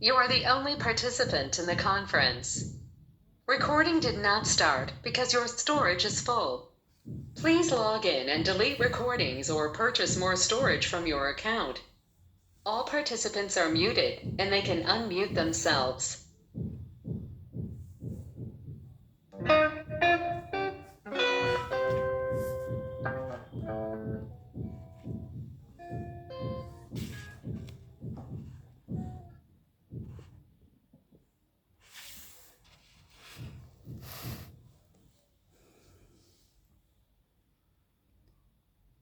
You are the only participant in the conference. Recording did not start because your storage is full. Please log in and delete recordings or purchase more storage from your account. All participants are muted and they can unmute themselves.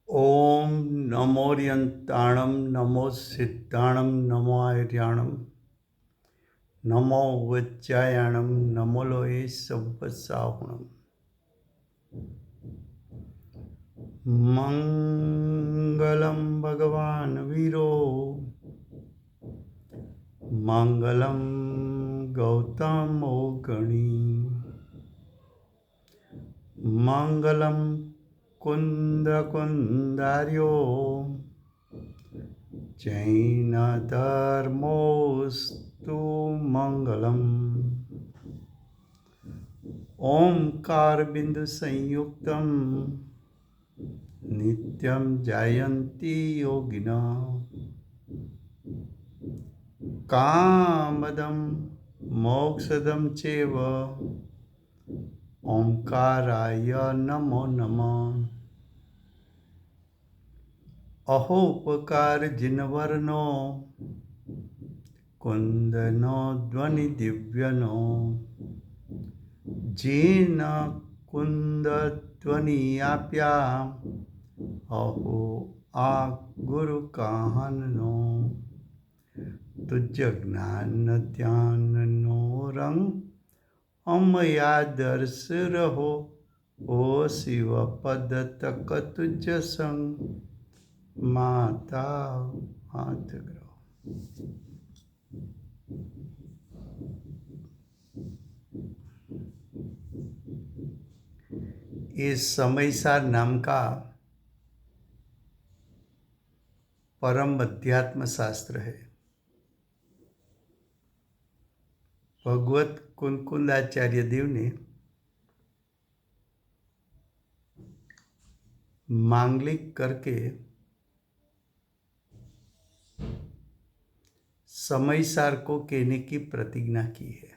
ॐ नमोऽर्यन्ताणं नमो सिद्धाणं नमो आर्याणं नमो वज्रायाणं नमो लोये सब्बसाहुणम् मङ्गलं भगवान् वीरो मङ्गलं गौतमो गणी मङ्गलं कुन्दकुन्दार्यो जैनधर्मोऽस्तु मङ्गलम् ओंकारबिन्दुसंयुक्तं नित्यं जयन्ति योगिनः कामदं मोक्षदं चैव ओंकाराय नमो नमः अहोपकारजिनवर्णो कुन्दनो ध्वनिदिव्यनो जेन कुन्दध्वनियाप्या अहो आ गुरुकाहनो तुझ ज्ञान ध्यानो रंग अमया दर्श रहो ओ शिव पद तक तुझ संग माता हाथ ग्रहो। इस समयसार नाम का परम अध्यात्म शास्त्र है। भगवत कुंकुंदाचार्य देव ने मांगलिक करके समयसार को कहने की प्रतिज्ञा की है।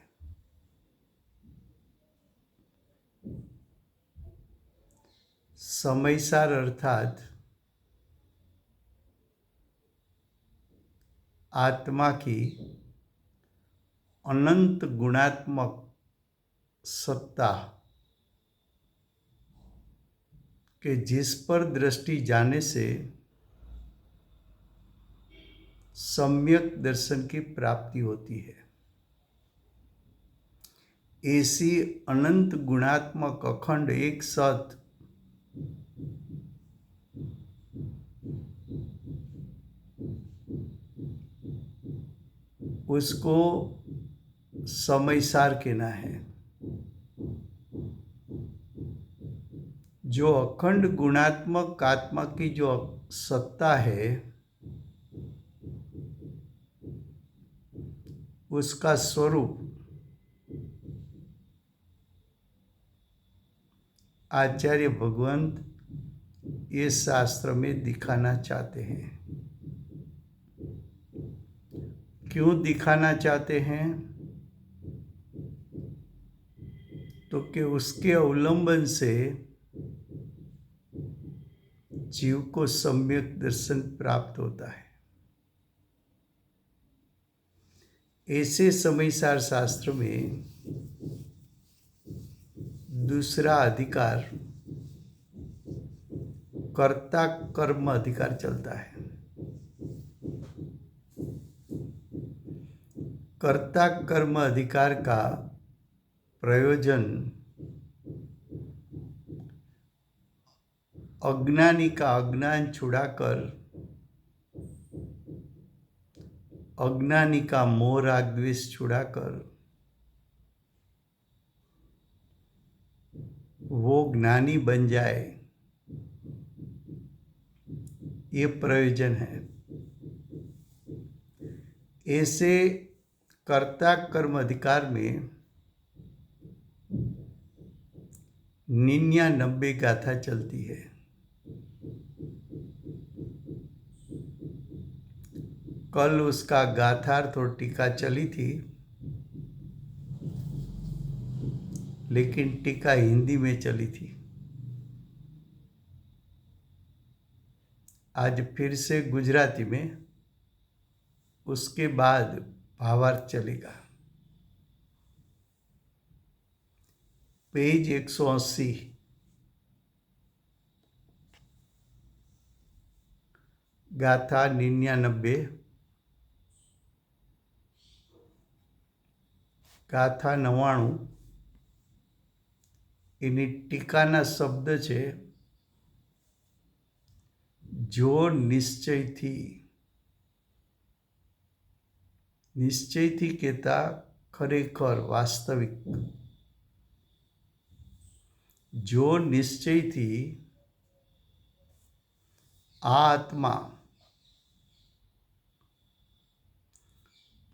समयसार अर्थात आत्मा की अनंत गुणात्मक सत्ता के जिस पर दृष्टि जाने से सम्यक दर्शन की प्राप्ति होती है, ऐसी अनंत गुणात्मक अखंड एक सत उसको समयसार कहना है। जो अखंड गुणात्मक आत्मा की जो सत्ता है, उसका स्वरूप आचार्य भगवंत इस शास्त्र में दिखाना चाहते हैं। क्यों दिखाना चाहते हैं? तो कि उसके अवलंबन से जीव को सम्यक दर्शन प्राप्त होता है। ऐसे समयसार शास्त्र में दूसरा अधिकार कर्ता कर्म अधिकार चलता है। कर्ता कर्म अधिकार का प्रयोजन अज्ञानी का अज्ञान छुड़ाकर अज्ञानी का मोह राग द्वेष छुड़ाकर वो ज्ञानी बन जाए, ये प्रयोजन है। ऐसे कर्ता कर्म अधिकार में 99 गाथा चलती है। कल उसका गाथार्थ और टीका चली थी, लेकिन टीका हिंदी में चली थी। आज फिर से गुजराती में, उसके बाद भावार्थ चलेगा। पेज 180, गाथा 99, गाथा 99 એની ટીકાના શબ્દ છે જો નિશ્ચયથી કહેતા ખરેખર વાસ્તવિક, જો નિશ્ચયથી આ આત્મા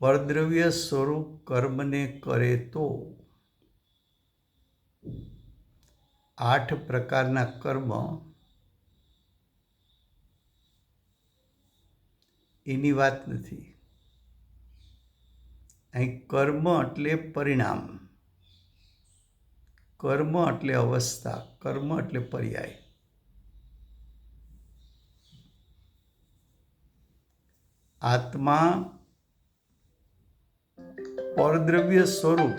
પરદ્રવ્ય સ્વરૂપ કર્મને કરે તો 8 પ્રકારના કર્મ એની વાત નથી. અહીં કર્મ એટલે પરિણામ, કર્મ એટલે અવસ્થા, કર્મ એટલે પર્યાય. આત્મા પરદ્રવ્ય સ્વરૂપ,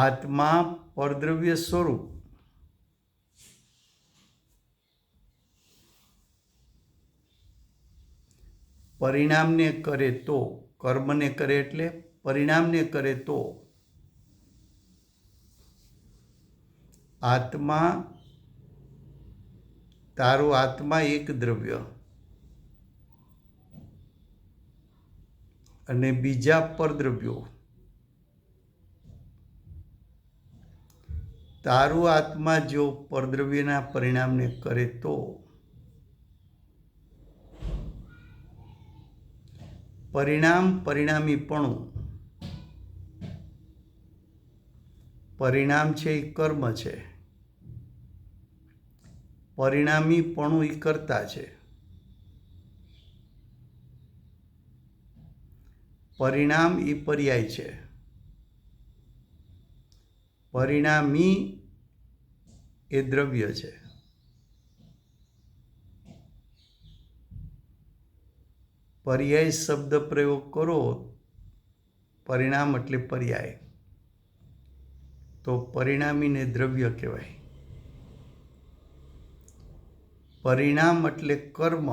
આત્મા પરદ્રવ્ય સ્વરૂપ પરિણામને કરે તો, કર્મને કરે એટલે પરિણામને કરે તો આત્મા, તારો આત્મા એક દ્રવ્ય અને બીજા પરદ્રવ્યો, તારું આત્મા જો પરદ્રવ્યના પરિણામને કરે તો પરિણામીપણું, પરિણામ છે એ કર્મ છે, પરિણામીપણું એ કર્તા છે, પરિણામ એ પર્યાય છે, પરિણામી એ દ્રવ્ય છે. પર્યાય શબ્દ પ્રયોગ કરો, પરિણામ એટલે પર્યાય, તો પરિણામીને દ્રવ્ય કહેવાય. પરિણામ એટલે કર્મ,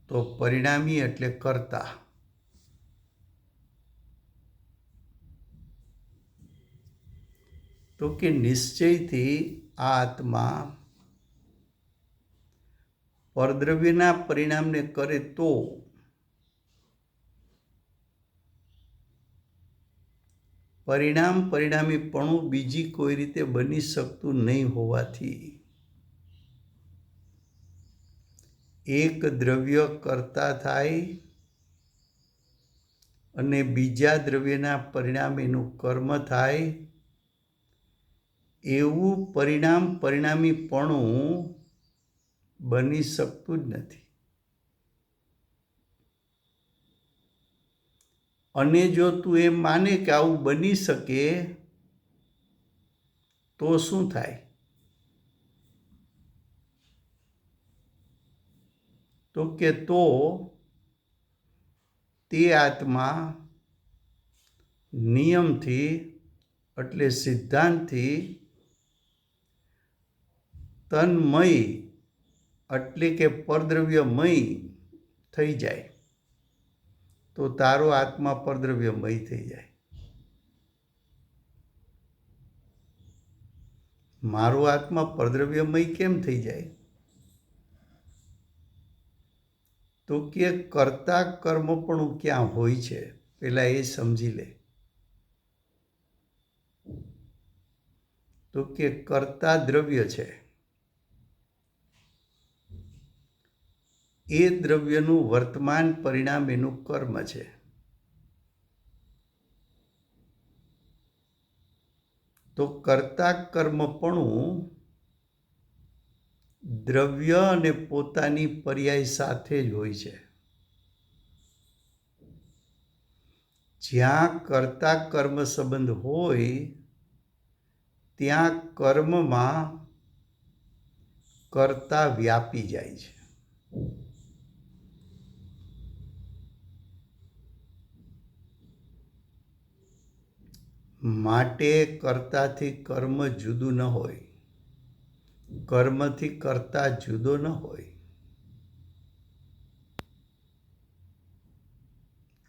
તો પરિણામી એટલે કર્તા. તો કે નિશ્ચયથી આ આત્મા પરદ્રવ્યના પરિણામને કરે તો પરિણામીપણું બીજી કોઈ રીતે બની શકતું નહીં હોવાથી એક દ્રવ્ય કર્તા થાય અને બીજા દ્રવ્યના પરિણામેનું કર્મ થાય, એવું પરિણામીપણું બની શકતું જ નથી. અને જો તું એમ માને કે આવું બની શકે તો શું થાય? તો કે તો તે આત્મા નિયમથી એટલે સિદ્ધાંતથી તન્મય એટલે કે પરદ્રવ્યમય થઈ જાય, તો તારો આત્મા પરદ્રવ્યમય થઈ જાય. મારો આત્મા પરદ્રવ્યમય કેમ થઈ જાય? તો કે કર્તા કર્મપણું ક્યાં હોય છે, પેલા એ સમજી લે. તો કે કર્તા દ્રવ્ય છે, એ દ્રવ્યનું વર્તમાન પરિણામ એનું કર્મ છે. તો કર્તા કર્મપણું દ્રવ્ય અને પોતાની પર્યાય સાથે જ હોય છે. જ્યાં કર્તા કર્મ સંબંધ હોય ત્યાં કર્મમાં કર્તા વ્યાપી જાય છે. માટે કર્તાથી કર્મ જુદું ન હોય, કર્મથી કર્તા જુદો ન હોય.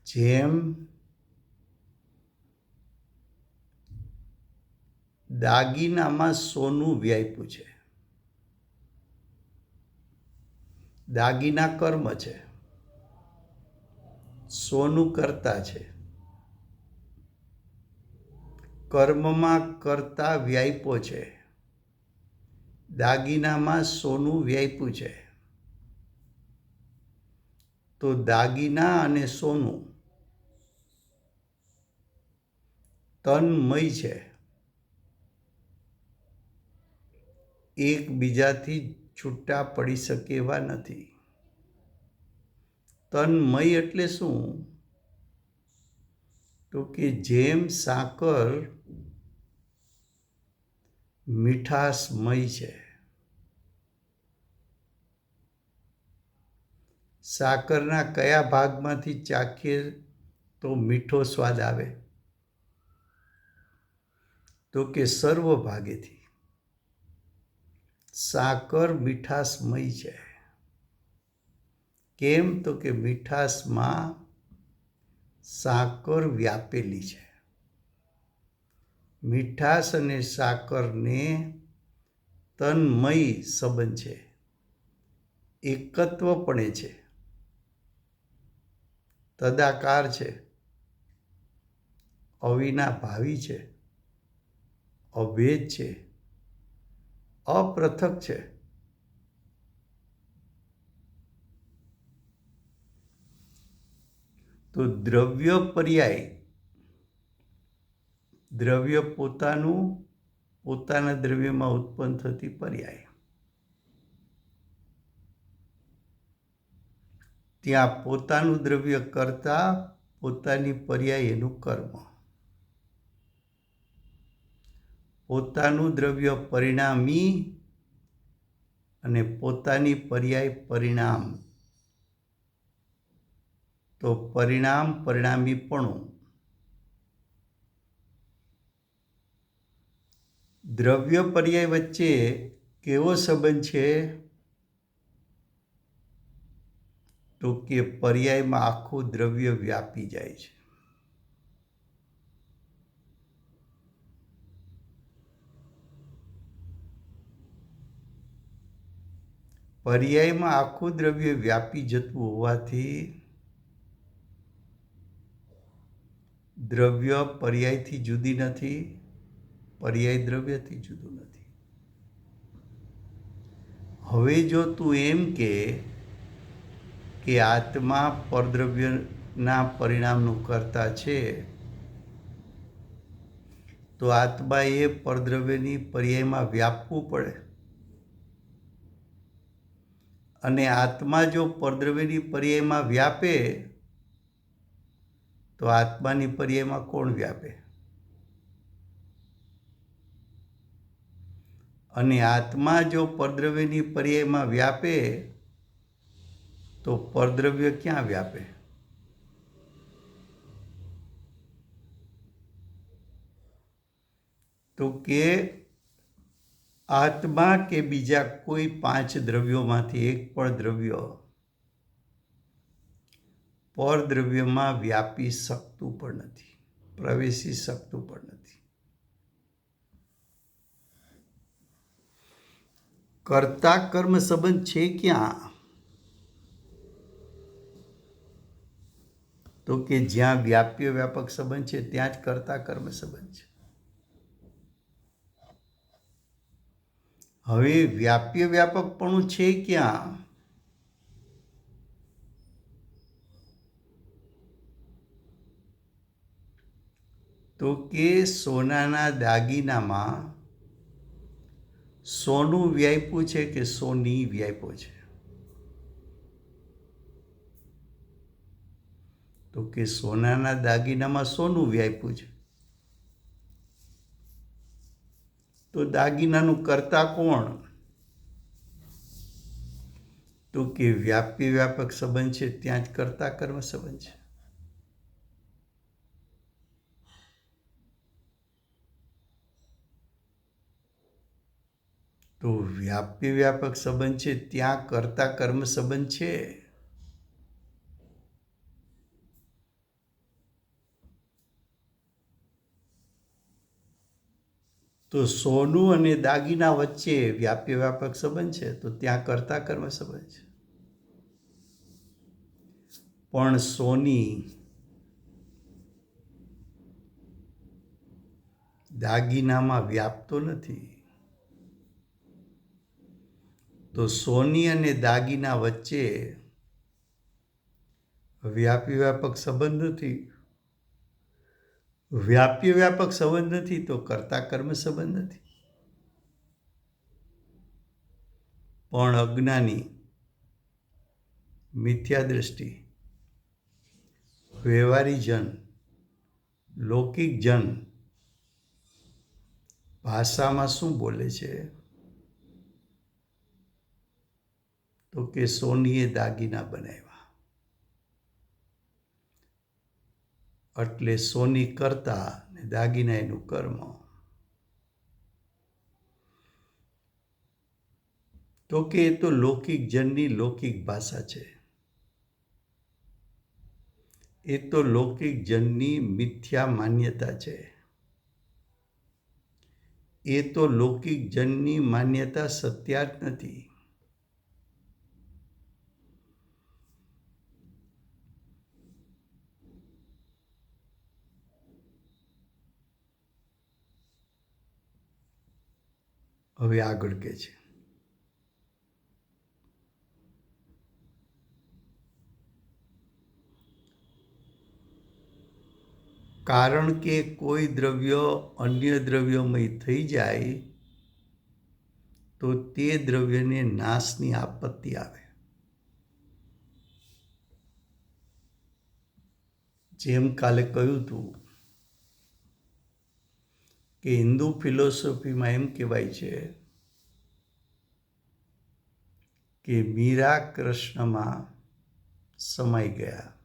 જેમ દાગીનામાં સોનું વ્યાપ્યું છે, દાગીના કર્મ છે, સોનું કર્તા છે. કર્મમાં કર્તા વ્યાપ્યો છે, દાગીનામાં સોનું વ્યાપ્યું છે. તો દાગીના અને સોનું તન્મય છે, એકબીજાથી છૂટા પડી શકે એવા નથી. તન્મય એટલે શું? તો કે જેમ સાકર મીઠાશમય છે, સાકરના કયા ભાગમાંથી ચાખીએ તો મીઠો સ્વાદ આવે? તો કે સર્વ ભાગેથી. સાકર મીઠાશમય છે. કેમ? તો કે મીઠાશમાં સાકર વ્યાપેલી છે. મીઠાશ અને સાકરને તન્મય સંબંધ છે, એકત્વપણે છે, તદાકાર છે, અવિનાભાવી છે, અભેદ છે, અપૃથક છે. તો દ્રવ્ય પર્યાય, દ્રવ્ય પોતાનું, પોતાના દ્રવ્યમાં ઉત્પન્ન થતી પર્યાય. ત્યાં પોતાનું દ્રવ્ય કરતા પોતાની પર્યાય એનું કર્મ. પોતાનું દ્રવ્ય પરિણામી અને પોતાની પર્યાય પરિણામ. તો પરિણામ પરિણામીપણું. દ્રવ્ય પર્યાય વચ્ચે કેવો સંબંધ છે? તો કે પર્યાયમાં આખું દ્રવ્ય વ્યાપી જાય છે. પર્યાયમાં આખું દ્રવ્ય વ્યાપી જતું હોવાથી દ્રવ્ય પર્યાયથી જુદી નથી, પર્યાય દ્રવ્યથી જુદું નથી. હવે જો તું એમ કે આત્મા પરદ્રવ્યના પરિણામનું કર્તા છે, તો આત્માએ પરદ્રવ્યની પર્યાયમાં વ્યાપવું પડે. અને આત્મા જો પરદ્રવ્યની પર્યાયમાં વ્યાપે તો આત્માની પર્યાયમાં કોણ વ્યાપે? અને આત્મા જો પરદ્રવ્યની પર્યાયમાં વ્યાપે તો પરદ્રવ્ય ક્યાં વ્યાપે? તો કે આત્મા કે બીજા કોઈ 5 દ્રવ્યોમાંથી એક પણ દ્રવ્ય પરદ્રવ્યમાં વ્યાપી શકતું પણ નથી, પ્રવેશી શકતું પણ નથી. કર્તા કર્મ સંબંધ છે ક્યાં? તો કે જ્યાં વ્યાપ્ય વ્યાપક સંબંધ છે ત્યાં જ કર્તા કર્મ સંબંધ છે. હવે વ્યાપ્ય વ્યાપકપણું છે ક્યાં? તો કે સોનાના દાગીનામાં સોનું વ્યાપ્યું છે કે સોની વ્યાપ્યો છે? તો કે સોનાના દાગીનામાં સોનું વ્યાપ્યું છે. તો દાગીનાનું કર્તા કોણ? તો કે વ્યાપી વ્યાપક સંબંધ છે ત્યાં જ કર્તા કર્મ સંબંધ છે. તો વ્યાપી વ્યાપક સંબંધ છે ત્યાં કર્તા કર્મ સંબંધ છે. તો સોનું અને દાગીના વચ્ચે વ્યાપી વ્યાપક સંબંધ છે તો ત્યાં કર્તા કર્મ સંબંધ છે. પણ સોની દાગીનામાં વ્યાપતો નથી. તો સોની અને દાગીના વચ્ચે વ્યાપી વ્યાપક સંબંધ નથી. વ્યાપી વ્યાપક સંબંધ નથી તો કર્તા કર્મ સંબંધ નથી. પણ અજ્ઞાની, મિથ્યા દ્રષ્ટિ, વ્યવહારી જન, લૌકિક જન ભાષામાં શું બોલે છે? તો કે સોનીએ દાગીના બનાવ્યા એટલે સોની કરતા ને દાગીના એનું કર્મ. તો કે એ તો લૌકિક જનની લૌકિક ભાષા છે. એ તો લૌકિક જનની મિથ્યા માન્યતા છે. એ તો લૌકિક જનની માન્યતા સત્યાર્થ નથી. હવે આગળ કે છે કારણ કે કોઈ દ્રવ્ય અન્ય દ્રવ્યમય થઈ જાય તો તે દ્રવ્યને નાશની આપત્તિ આવે. જેમ કાલે કહ્યું હતું કે હિન્દુ ફિલોસોફીમાં એમ કહેવાય છે કે મીરા કૃષ્ણમાં સમાઈ ગયા.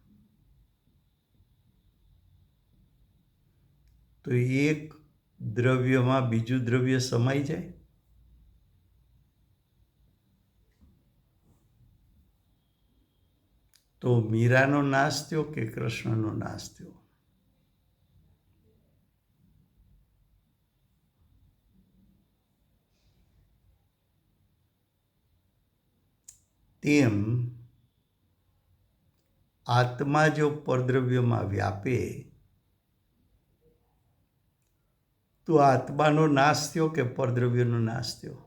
તો એક દ્રવ્યમાં બીજું દ્રવ્ય સમાઈ જાય? તો મીરાનો નાશ થયો કે કૃષ્ણનો નાશ થયો? તેમ આત્મા જો પરદ્રવ્યમાં વ્યાપે તો આત્માનો નાશ થયો કે પરદ્રવ્યનો નાશ થયો?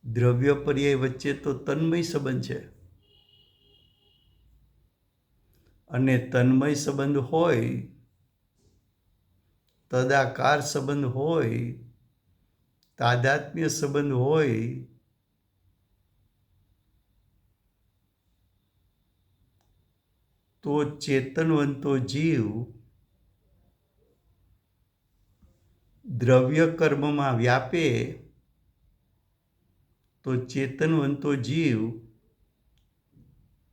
દ્રવ્ય પર્યાય વચ્ચે તો તન્મય સંબંધ છે અને તન્મય સંબંધ હોય, તદાકાર સંબંધ હોય, તાદાત્મ્ય સંબંધ હોય તો ચેતનવંતો જીવ દ્રવ્ય કર્મમાં વ્યાપે તો ચેતનવંતો જીવ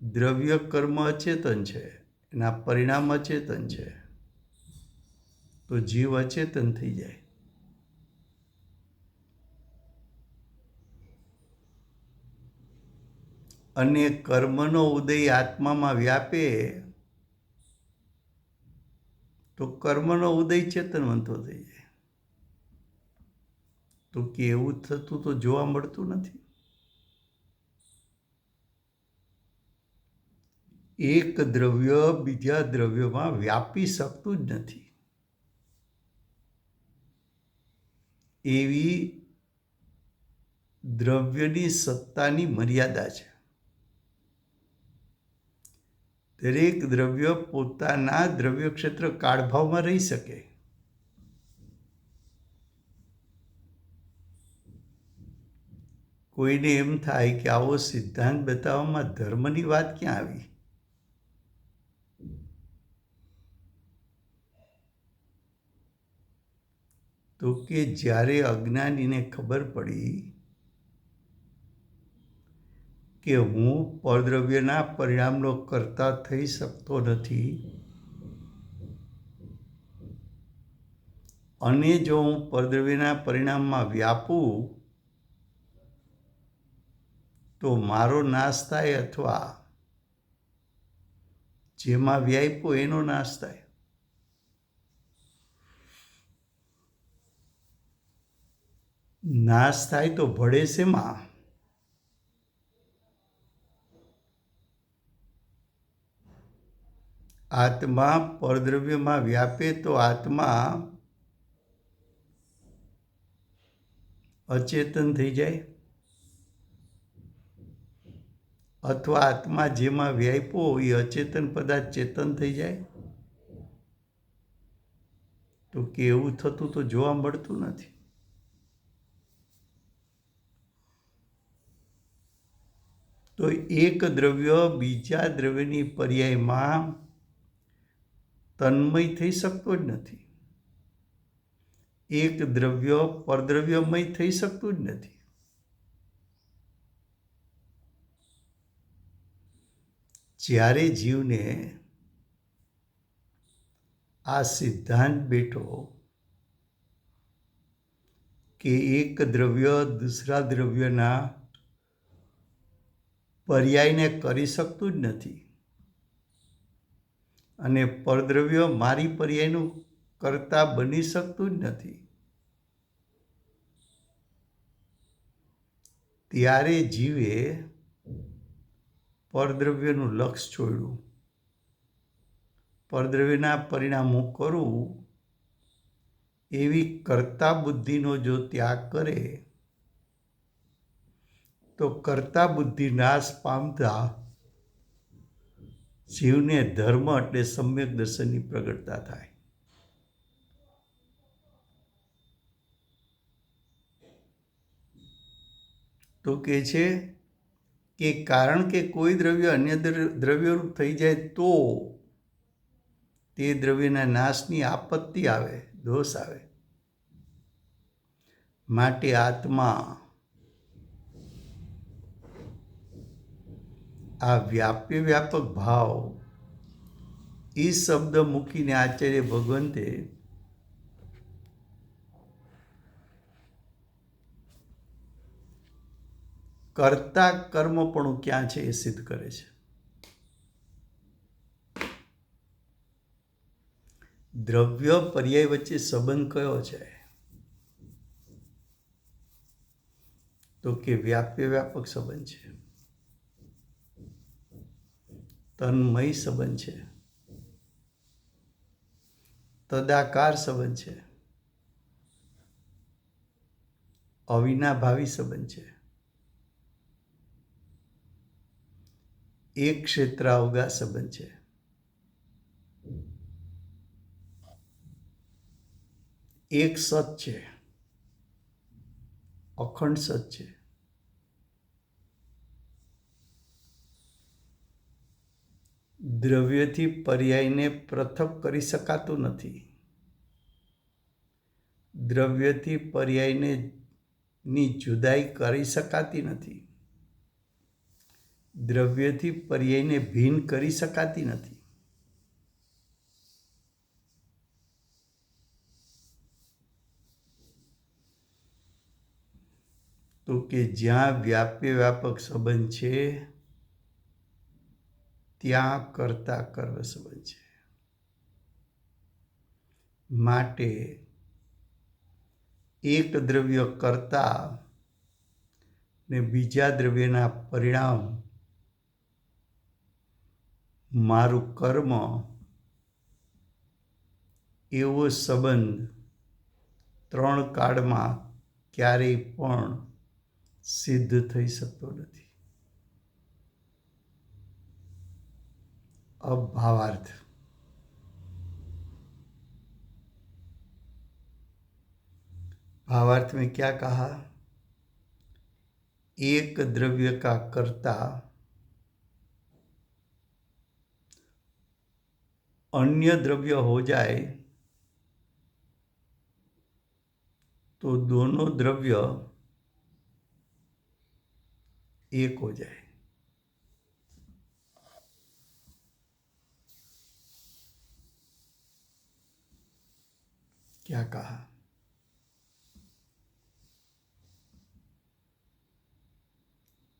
દ્રવ્ય કર્મ અચેતન છે, એના પરિણામ અચેતન છે તો જીવ અચેતન થઈ જાય. અને કર્મનો ઉદય આત્મામાં વ્યાપે તો કર્મનો ઉદય ચેતનવંતો થઈ જાય. તો કે એવું થતું તો જોવા મળતું નથી. એક દ્રવ્ય બીજા દ્રવ્યમાં વ્યાપી શકતું જ નથી. એવી દ્રવ્યની સત્તાની મર્યાદા છે. દરેક દ્રવ્ય પોતાના દ્રવ્ય ક્ષેત્ર કાળભાવમાં રહી શકે. કોઈને એમ થાય કે આવો સિદ્ધાંત બતાવવામાં ધર્મની વાત ક્યાં આવી? તો કે જ્યારે અજ્ઞાનીને ખબર પડી કે હું પરદ્રવ્યના પરિણામનો કર્તા થઈ શકતો નથી અને જો હું પરદ્રવ્યના પરિણામમાં વ્યાપું તો મારો નાશ થાય અથવા જેમાં વ્યાપ્યો એનો નાશ થાય. નાશ થાય તો ભળે શેમાં? આત્મા પરદ્રવ્યમાં વ્યાપે તો આત્મા અચેતન થઈ જાય અથવા આત્મા જેમાં વ્યાપ્યો એ અચેતન પદાર્થ ચેતન થઈ જાય. તો કે એવું થતું તો જોવા મળતું નથી. તો એક દ્રવ્ય બીજા દ્રવ્યની પર્યાયમાં તન્મય થઈ શકતો જ નથી. એક દ્રવ્ય પરદ્રવ્યમય થઈ શકતું જ નથી. જ્યારે જીવને આ સિદ્ધાંત બેઠો કે એક દ્રવ્ય દૂસરા દ્રવ્યના પર્યાયને કરી શકતું જ નથી અને પરદ્રવ્ય મારી પર્યાયનું કરતા બની શકતું જ નથી, ત્યારે જીવે પરદ્રવ્યનું લક્ષ છોડ્યું. પરદ્રવ્યના પરિણામો કરું એવી કર્તા બુદ્ધિનો જો ત્યાગ કરે તો કર્તા બુદ્ધિ નાશ પામતા જીવને ધર્મ એટલે સમ્યક દર્શનની પ્રગટતા થાય. તો કે છે કે કારણ કે કોઈ દ્રવ્ય અન્ય દ્રવ્યરૂપ થઈ જાય તો તે દ્રવ્યના નાશની આપત્તિ આવે, દોષ આવે. માટે આત્મા આ વ્યાપ્ય વ્યાપક ભાવ એ શબ્દ મૂકીને આચાર્ય ભગવંતે કર્તા કર્મપણું ક્યાં છે એ સિદ્ધ કરે છે. દ્રવ્ય પર્યાય વચ્ચે સંબંધ કયો છે? તો કે વ્યાપ્ય વ્યાપક સંબંધ છે, તન્મય સંબંધ છે, તદાકાર સંબંધ છે, અવિનાભાવી સંબંધ છે, એક ક્ષેત્રાવગા સંબંધ છે, એક સત છે, અખંડ સત છે. દ્રવ્યથી પર્યાયને પૃથક કરી શકાતું નથી. દ્રવ્યથી પર્યાયની જુદાઈ કરી શકાતી નથી. દ્રવ્યથી પર્યાયને ભિન્ન કરી શકાતી નથી. તો કે જ્યાં વ્યાપ્ય વ્યાપક સંબંધ છે ત્યાં કર્તા કર્મ સંબંધ છે. માટે એક દ્રવ્ય કર્તા ને બીજા દ્રવ્યના પરિણામ મારું કર્મ એવો સંબંધ ત્રણ કાળમાં ક્યારેય પણ સિદ્ધ થઈ શકતો નથી. अब भावार्थ। भावार्थ में क्या कहा? एक द्रव्य का कर्ता अन्य द्रव्य हो जाए तो दोनों द्रव्य एक हो जाए। क्या कहा?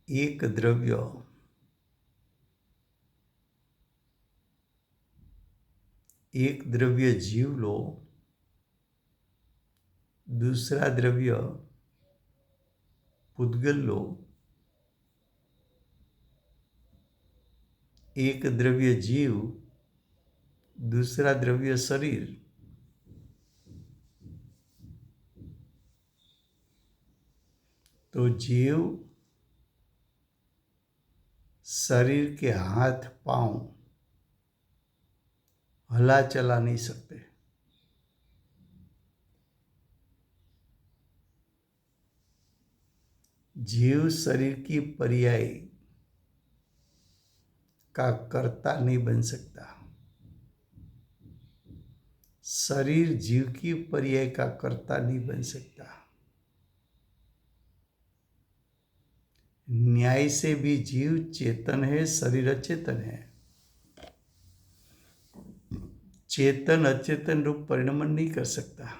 एक द्रव्य जीव लो, दूसरा द्रव्य पुद्गल लो, एक द्रव्य जीव, दूसरा द्रव्य शरीर, तो जीव शरीर के हाथ पांव हला चला नहीं सकते। जीव शरीर की पर्याय का कर्ता नहीं बन सकता। शरीर जीव की पर्याय का कर्ता नहीं बन सकता। न्याय से भी जीव चेतन है, शरीर अचेतन है। चेतन अचेतन रूप परिणमन नहीं कर सकता।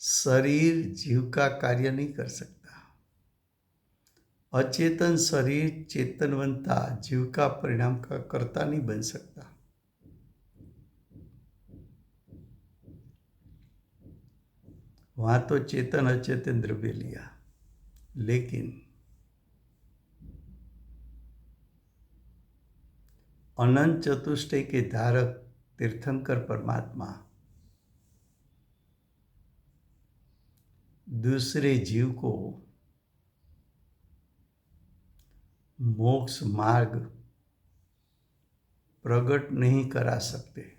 शरीर जीव का कार्य नहीं कर सकता। अचेतन शरीर चेतन बनता जीव का परिणाम का कर्ता नहीं बन सकता। वहां तो चेतन अचेतन द्रव्य लिया, लेकिन अनंत चतुष्टय के धारक तीर्थंकर परमात्मा दूसरे जीव को मोक्ष मार्ग प्रकट नहीं करा सकते।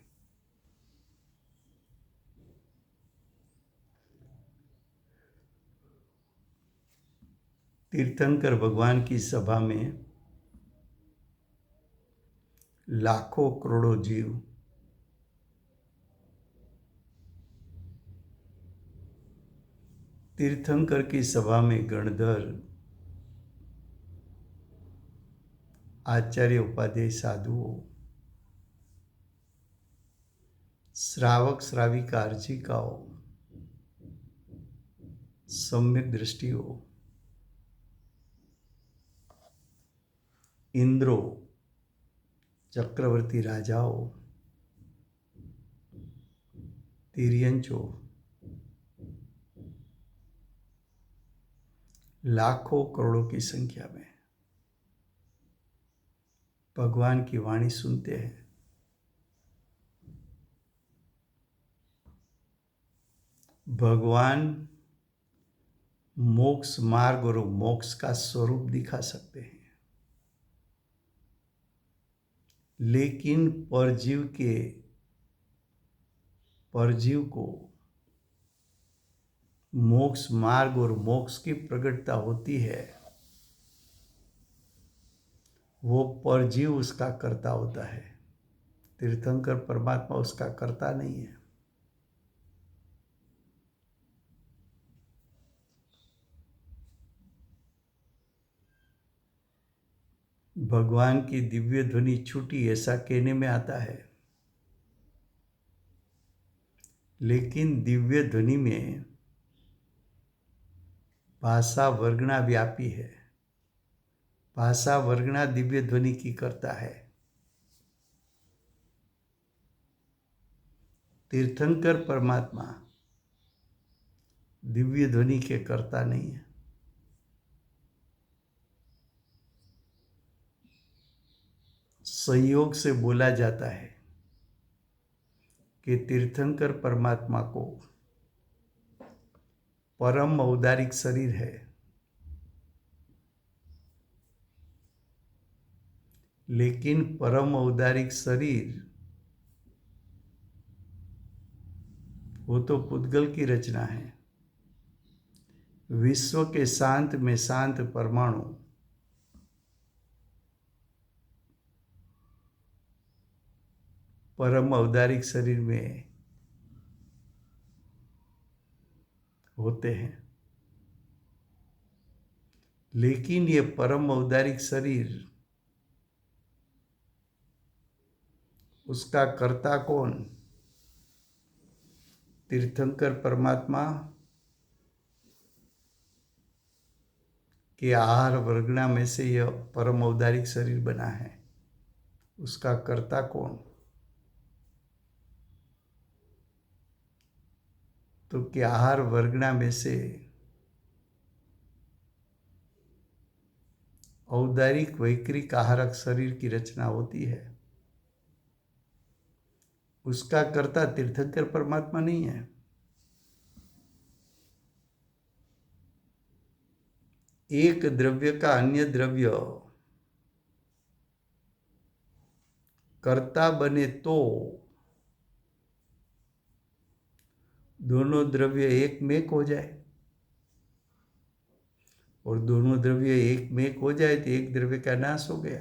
तीर्थंकर भगवान की सभा में लाखों करोड़ों जीव तीर्थंकर की सभा में गणधर, आचार्य, उपाध्याय, साधुओं, श्रावक श्राविका, अर्जिकाओं, सम्यक दृष्टियों, इंद्रो, चक्रवर्ती राजाओं, तिर्यंचों, लाखों करोड़ों की संख्या में भगवान की वाणी सुनते हैं। भगवान मोक्ष मार्ग और मोक्ष का स्वरूप दिखा सकते हैं, लेकिन परजीव को मोक्ष मार्ग और मोक्ष की प्रकटता होती है, वो परजीव उसका कर्ता होता है। तीर्थंकर परमात्मा उसका कर्ता नहीं है। भगवान की दिव्य ध्वनि छूटी ऐसा कहने में आता है, लेकिन दिव्य ध्वनि में भाषा वर्गणा व्यापी है। भाषा वर्गणा दिव्य ध्वनि की करता है। तीर्थंकर परमात्मा दिव्य ध्वनि के कर्ता नहीं है। संयोग से बोला जाता है कि तीर्थंकर परमात्मा को परम औदारिक शरीर है, लेकिन परम औदारिक शरीर वो तो पुद्गल की रचना है। विश्व के शांत में शांत परमाणु परम औदारिक शरीर में होते हैं, लेकिन ये परम औदारिक शरीर उसका कर्ता कौन? तीर्थंकर परमात्मा के आहार वर्गना में से यह परम औदारिक शरीर बना है। उसका कर्ता कौन? तो कि आहार वर्गना में से औदारिक वैक्रिक आहारक शरीर की रचना होती है। उसका कर्ता तीर्थंकर परमात्मा नहीं है। एक द्रव्य का अन्य द्रव्य कर्ता बने तो दोनों द्रव्य एक में हो जाए, और दोनों द्रव्य एक में हो जाए तो एक द्रव्य का नाश हो गया।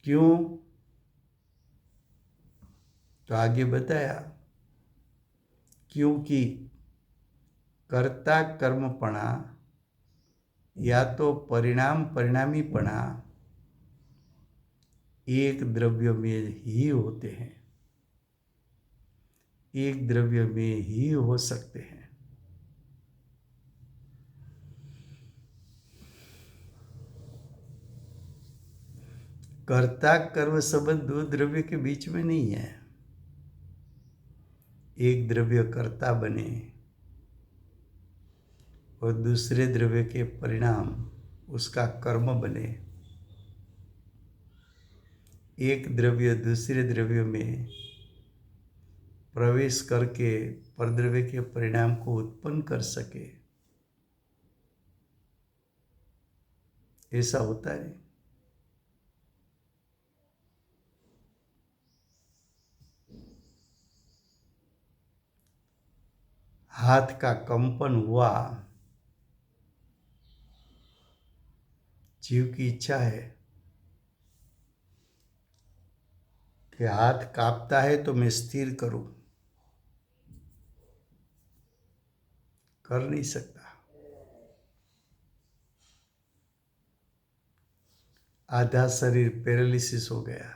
क्यों? तो आगे बताया, क्योंकि कर्ता कर्मपणा या तो परिणाम परिणामीपणा एक द्रव्य में ही होते हैं, एक द्रव्य में ही हो सकते हैं। कर्ता कर्म संबंध दो द्रव्य के बीच में नहीं है। एक द्रव्य कर्ता बने और दूसरे द्रव्य के परिणाम उसका कर्म बने। एक द्रव्य दूसरे द्रव्य में प्रवेश करके परद्रव्य के परिणाम को उत्पन्न कर सके, ऐसा होता है। हाथ का कंपन हुआ, जीव की इच्छा है कि हाथ कांपता है तो मैं स्थिर करूं, कर नहीं सकता। आधा शरीर पैरालिसिस हो गया।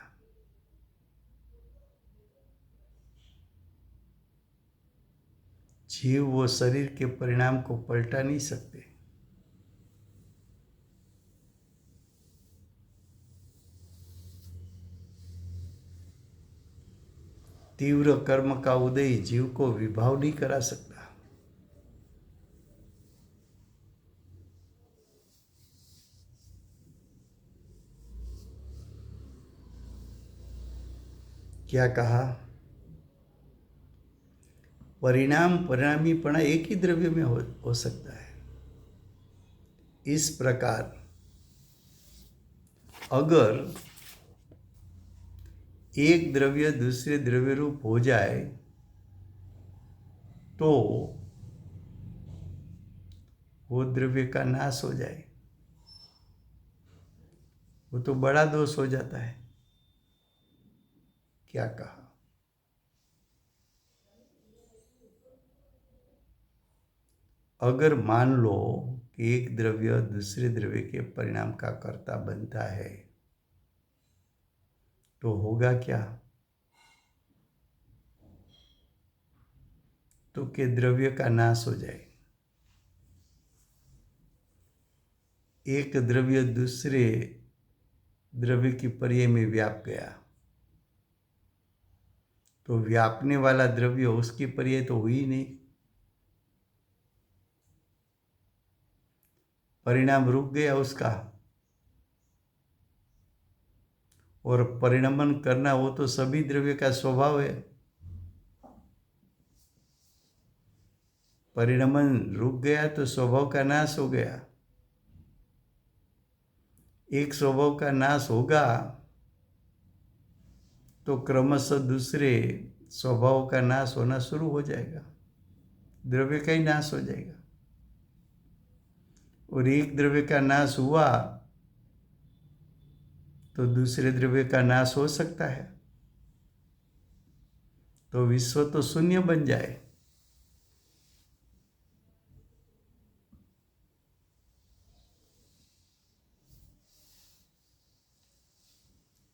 जीव वो शरीर के परिणाम को पलटा नहीं सकते। तीव्र कर्म का उदय जीव को विभाव नहीं करा सकता। क्या कहा? परिणाम परिणामीपना एक ही द्रव्य में हो सकता है। इस प्रकार अगर एक द्रव्य दूसरे द्रव्य रूप हो जाए तो वो द्रव्य का नाश हो जाए, वो तो बड़ा दोष हो जाता है। क्या कहा? अगर मान लो कि एक द्रव्य दूसरे द्रव्य के परिणाम का कर्ता बनता है तो होगा क्या? तो कि द्रव्य का नाश हो जाए। एक द्रव्य दूसरे द्रव्य की पर्याय में व्याप गया तो व्यापने वाला द्रव्य उसकी पर्याय तो हुई नहीं, परिणाम रुक गया उसका। और परिणमन करना वो तो सभी द्रव्य का स्वभाव है। परिणमन रुक गया तो स्वभाव का नाश हो गया। एक स्वभाव का नाश होगा तो क्रमशः दूसरे स्वभाव का नाश होना शुरू हो जाएगा, द्रव्य का ही नाश हो जाएगा। और एक द्रव्य का नाश हुआ तो दूसरे द्रव्य का नाश हो सकता है, तो विश्व तो शून्य बन जाए।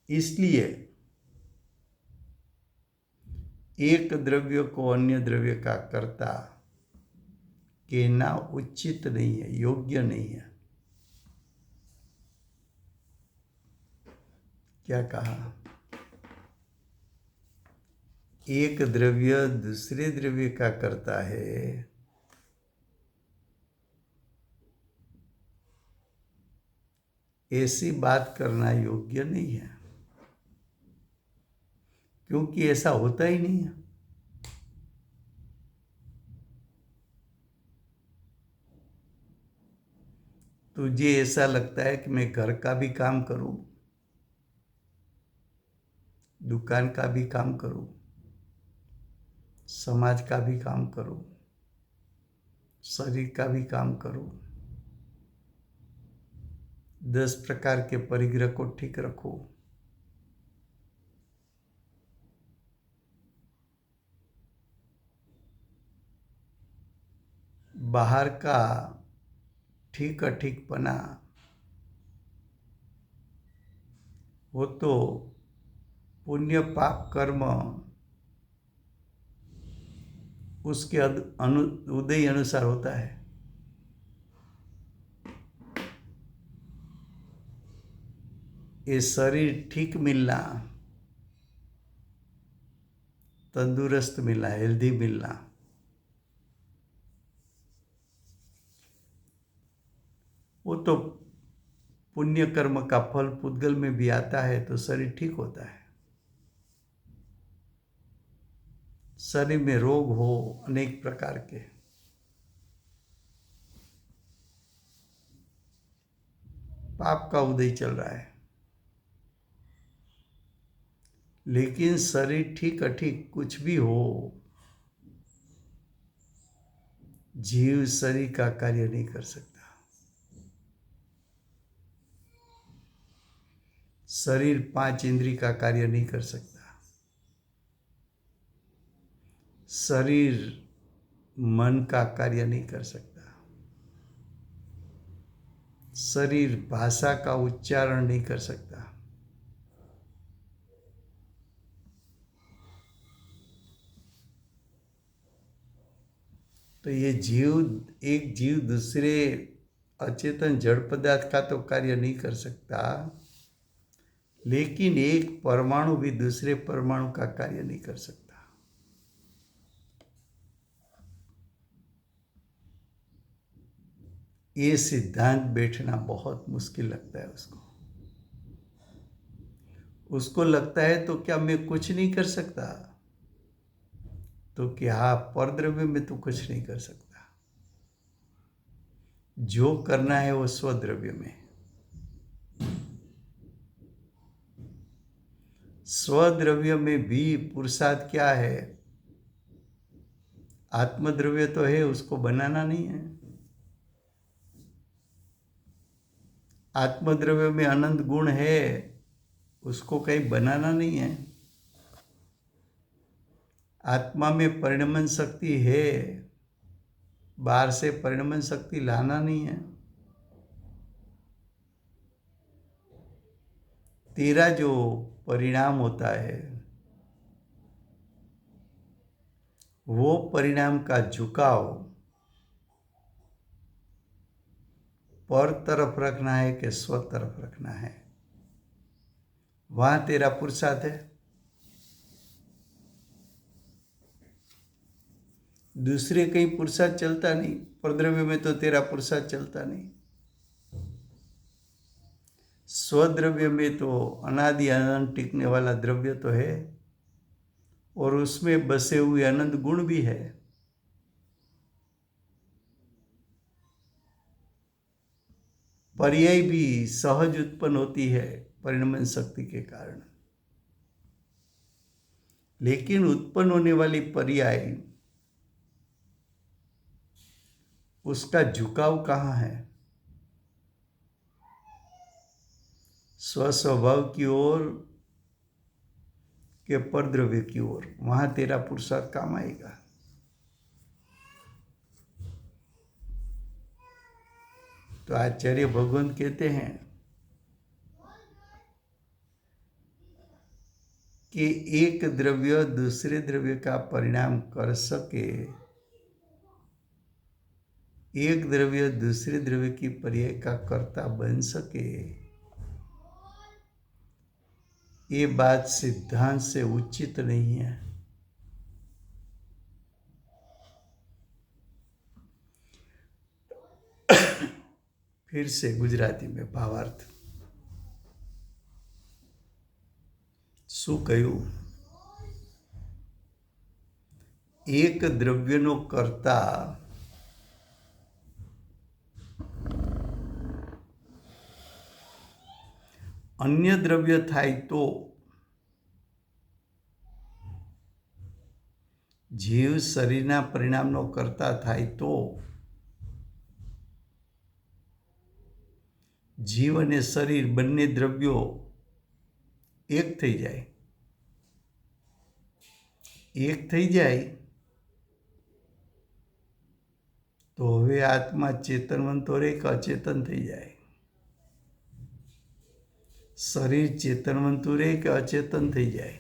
इसलिए एक द्रव्य को अन्य द्रव्य का कर्ता कहना उचित नहीं है, योग्य नहीं है। क्या कहा? एक द्रव्य दूसरे द्रव्य का कर्ता है, ऐसी बात करना योग्य नहीं है, क्योंकि ऐसा होता ही नहीं है। तुझे ऐसा लगता है कि मैं घर का भी काम करूं, दुकान का भी काम करूं, समाज का भी काम करूं, शरीर का भी काम करूं, 10 प्रकार के परिग्रह को ठीक रखूं, बाहर का ठीक अठीकपना वो तो पुण्य पाप कर्म उसके उदय अनुसार होता है। ये शरीर ठीक मिलना, तंदुरुस्त मिलना, हेल्दी मिलना, वो तो पुण्य कर्म का फल पुद्गल में भी आता है तो शरीर ठीक होता है। शरीर में रोग हो अनेक प्रकार के, पाप का उदय चल रहा है, लेकिन शरीर ठीक अठीक कुछ भी हो, जीव शरीर का कार्य नहीं कर सकता। शरीर 5 इंद्रिय का कार्य नहीं कर सकता। शरीर मन का कार्य नहीं कर सकता। शरीर भाषा का उच्चारण नहीं कर सकता। तो ये एक जीव दूसरे अचेतन जड़ पदार्थ का तो कार्य नहीं कर सकता, लेकिन एक परमाणु भी दूसरे परमाणु का कार्य नहीं कर सकता। ये सिद्धांत बैठना बहुत मुश्किल लगता है उसको लगता है तो क्या मैं कुछ नहीं कर सकता? तो क्या परद्रव्य में तो कुछ नहीं कर सकता। जो करना है वो स्वद्रव्य में। स्वद्रव्य में भी पुरुषार्थ क्या है? आत्मद्रव्य तो है, उसको बनाना नहीं है। आत्मद्रव्य में अनंत गुण है, उसको कहीं बनाना नहीं है। आत्मा में परिणमन शक्ति है, बाहर से परिणमन शक्ति लाना नहीं है। तेरा जो परिणाम होता है वो परिणाम का झुकाव पर तरफ रखना है कि स्व तरफ रखना है, वहां तेरा पुरुषार्थ है। दूसरे कहीं पुरुषार्थ चलता नहीं, परद्रव्य में तो तेरा पुरुषार्थ चलता नहीं। स्वद्रव्य में तो अनादि अनंत टिकने वाला द्रव्य तो है, और उसमें बसे हुए अनंत गुण भी है। पर्याय भी सहज उत्पन्न होती है परिणमन शक्ति के कारण, लेकिन उत्पन्न होने वाली पर्याय उसका झुकाव कहाँ है? स्वस्वभाव की ओर के परद्रव्य की ओर, वहां तेरा पुरुषार्थ काम आएगा। तो आचार्य भगवंत कहते हैं कि एक द्रव्य दूसरे द्रव्य का परिणाम कर सके, एक द्रव्य दूसरे द्रव्य की पर्याय का कर्ता बन सके, ये बात सिद्धांत से उचित नहीं है। फिर से गुजराती में भावार्थ શું કહ્યું? એક દ્રવ્યનો કર્તા અન્ય દ્રવ્ય થાય તો જીવ શરીરના પરિણામનો કર્તા થાય તો જીવ અને શરીર બંને દ્રવ્યો એક થઈ જાય, એક થઈ જાય તો હવે આત્મા ચેતનવંતો રહે કે અચેતન થઈ જાય, શરીર ચેતનવંતું રહે કે અચેતન થઈ જાય,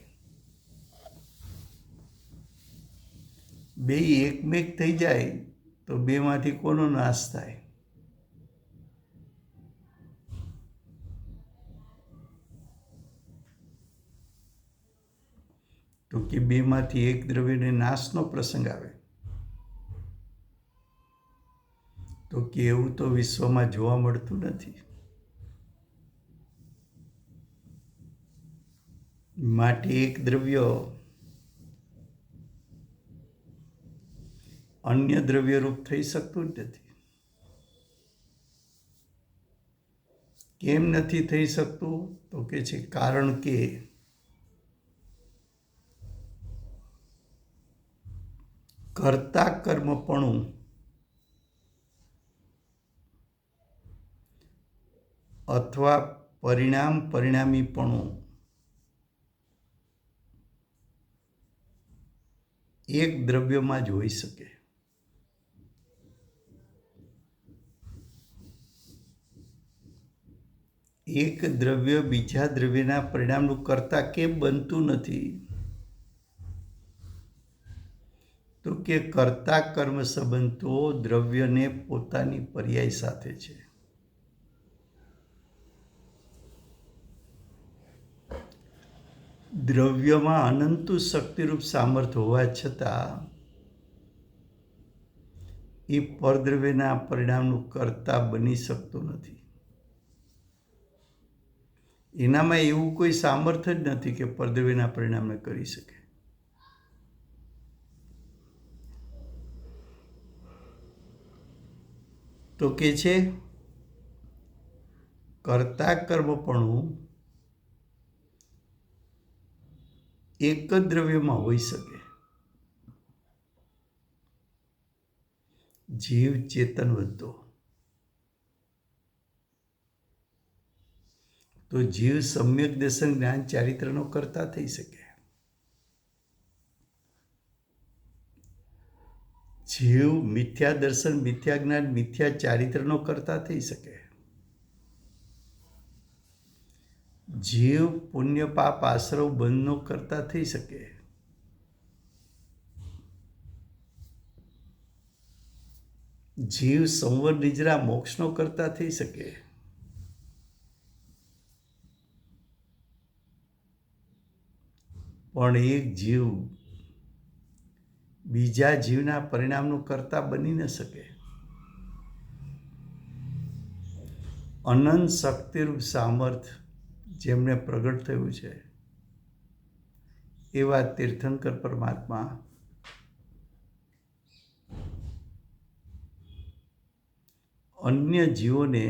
બે એકમેક થઈ જાય તો બેમાંથી કોનો નાશ થાય? તો કે બેમાંથી એક દ્રવ્યને નાશનો પ્રસંગ આવે, તો કે એવું તો વિશ્વમાં જોવા મળતું નથી। માટે એક દ્રવ્ય અન્ય દ્રવ્ય રૂપ થઈ શકતું જ નથી। કેમ નથી થઈ શકતું? તો કે છે કારણ કે કર્તા કર્મપણું અથવા પરિણામ પરિણામીપણું એક દ્રવ્યમાં જ હોઈ શકે। એક દ્રવ્ય બીજા દ્રવ્યના પરિણામનું કર્તા કેમ બનતું નથી? તો કે કર્તા કર્મ સંબંધ તો દ્રવ્યને પોતાની પર્યાય સાથે છે। દ્રવ્યમાં અનંત શક્તિરૂપ સામર્થ્ય હોવા છતાં એ પરદ્રવ્યના પરિણામનું કર્તા બની શકતો નથી। એનામાં એવું કોઈ સામર્થ્ય જ નથી કે પરદ્રવ્યના પરિણામને કરી શકે। તો કે છે કર્તા કર્મપણું એક જ દ્રવ્યમાં હોઈ શકે। જીવ ચેતનવંતો, તો જીવ સમ્યક દર્શન જ્ઞાન ચારિત્રનો કર્તા થઈ શકે। જીવ મિથ્યા દર્શન મિથ્યા જ્ઞાન મિથ્યા ચારિત્રનો કર્તા થઈ શકે। જીવ પુણ્ય પાપ આશ્રવ બંધનો કર્તા થઈ શકે। જીવ સંવર નિજરા મોક્ષનો કર્તા થઈ શકે। પણ એક જીવ બીજા જીવના પરિણામનું કર્તા બની ન શકે। અનંત શક્તિરૂપ સામર્થ્ય જેમને પ્રગટ થયું છે એવા તીર્થંકર પરમાત્મા અન્ય જીવોને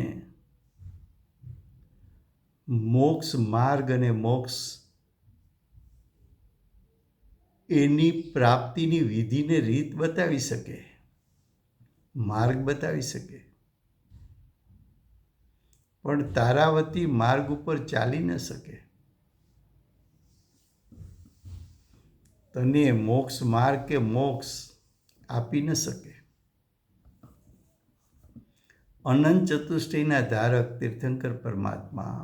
મોક્ષ માર્ગ અને મોક્ષ એની પ્રાપ્તિની વિધિને રીત બતાવી શકે, માર્ગ બતાવી શકે, પણ તારાવતી માર્ગ ઉપર ચાલી ન શકે. તને મોક્ષ માર્ગ કે મોક્ષ આપી ન શકે. અનંત ચતુષ્ટયના ધારક તીર્થંકર પરમાત્મા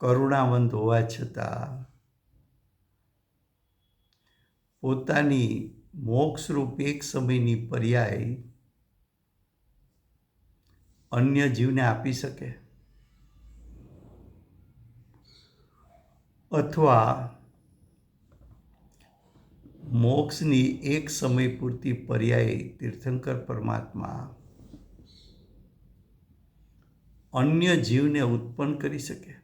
કરુણાવંત હોવા છતાં પોતાની મોક્ષરૂપ એક સમયની પર્યાય અન્ય જીવને આપી શકે, અથવા મોક્ષની એક સમય પૂરતી પર્યાય તીર્થંકર પરમાત્મા અન્ય જીવને ઉત્પન્ન કરી શકે.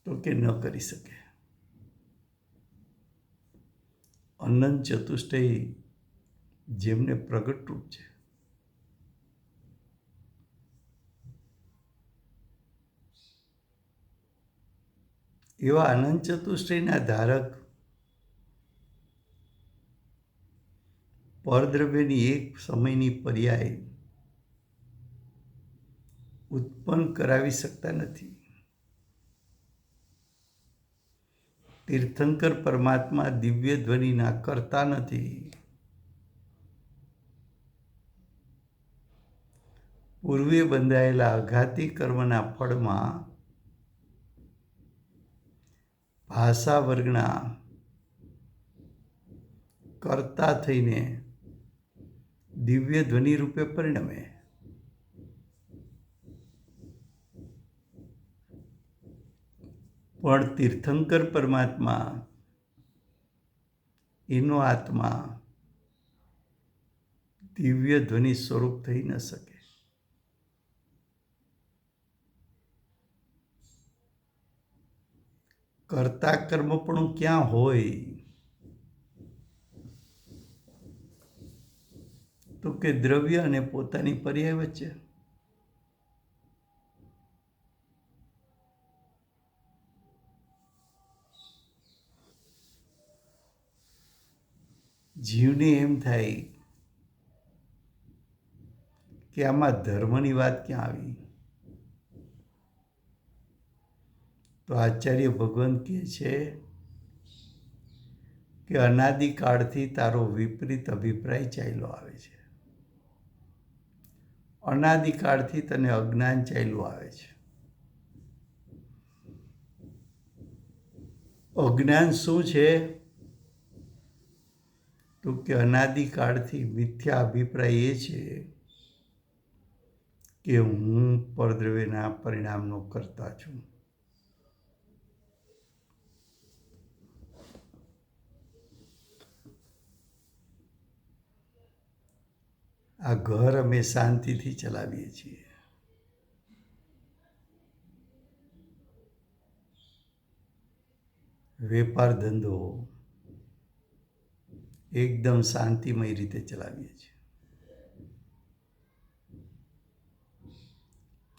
તો કે ન કરી શકે. અનંત ચતુષ્ટય જેમને પ્રગટ રૂપ છે, એવા અનંત ચતુષ્ટયના ધારક પરદ્રવ્યની એક સમયની પર્યાય ઉત્પન્ન કરાવી શકતા નથી. તીર્થંકર પરમાત્મા દિવ્ય ધ્વનિના કરતા નથી. પૂર્વે બંધાયેલા અઘાતી કર્મના ફળમાં ભાષા વર્ગના કર્તા થઈને દિવ્ય ધ્વનિ રૂપે પરિણમે. પણ તીર્થંકર પરમાત્મા એનો આત્મા દિવ્ય ધ્વનિ સ્વરૂપ થઈ ન શકે. કર્તા કર્મ પણ ક્યાં હોય? તો કે દ્રવ્ય અને પોતાની પર્યાય વચ્ચે. જીવને એમ થાય કે આમાં ધર્મની વાત ક્યાં આવી? તો આચાર્ય ભગવાન કહે છે કે અનાદિકાળથી તારો વિપરીત અભિપ્રાય ચાલ્યો આવે છે. અનાદિકાળથી તને અજ્ઞાન ચાલ્યું આવે છે. અજ્ઞાન શું છે? તો કે અનાદિકાળથી મિથ્યા અભિપ્રાય એ છે કે હું પરદ્રવ્યના પરિણામનો કરતા છું. આ ઘર અમે શાંતિથી ચલાવીએ છીએ. વેપાર ધંધો એકદમ શાંતિમય રીતે ચલાવીએ છીએ.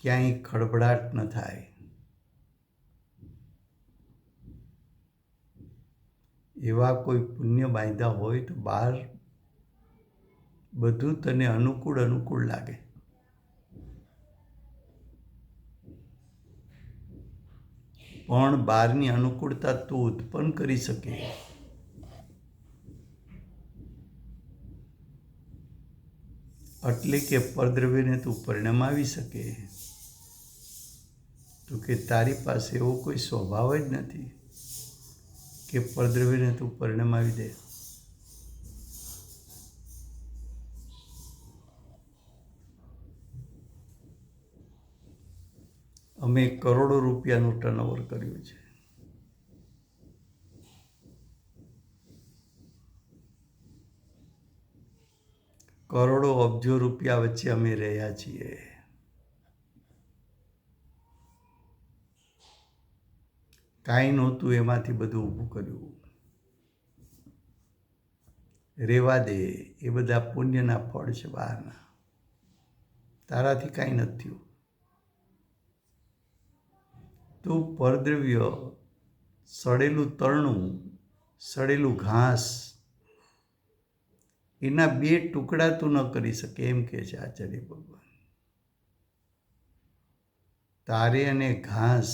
ક્યાંય ખળભળાટ ન થાય. એવા કોઈ પુણ્ય બાંધ્યા હોય તો બહાર બધું તને અનુકૂળ લાગે. પણ બહારની અનુકૂળતા તું ઉત્પન્ન કરી શકે એટલે કે પરદ્રવ્યને તું પરિણમાવી શકે, તો કે તારી પાસે એવો કોઈ સ્વભાવ જ નથી કે પરદ્રવ્યને તું પરિણમાવી દે. અમે કરોડો રૂપિયાનું ટર્નઓવર કર્યું છે. કરોડો અબજો રૂપિયા વચ્ચે અમે રહ્યા છીએ. કાંઈ નહોતું એમાંથી બધું ઊભું કર્યું. રેવા દે, એ બધા પુણ્યના ફળ છે બહારના. તારાથી કાંઈ નથી થયું. તું પરદ્રવ્ય, સડેલું તરણું, સડેલું ઘાસ, એના 2 ટુકડા તું ન કરી શકે, એમ કહે છે આચાર્ય ભગવાન. તારે અને ઘાસ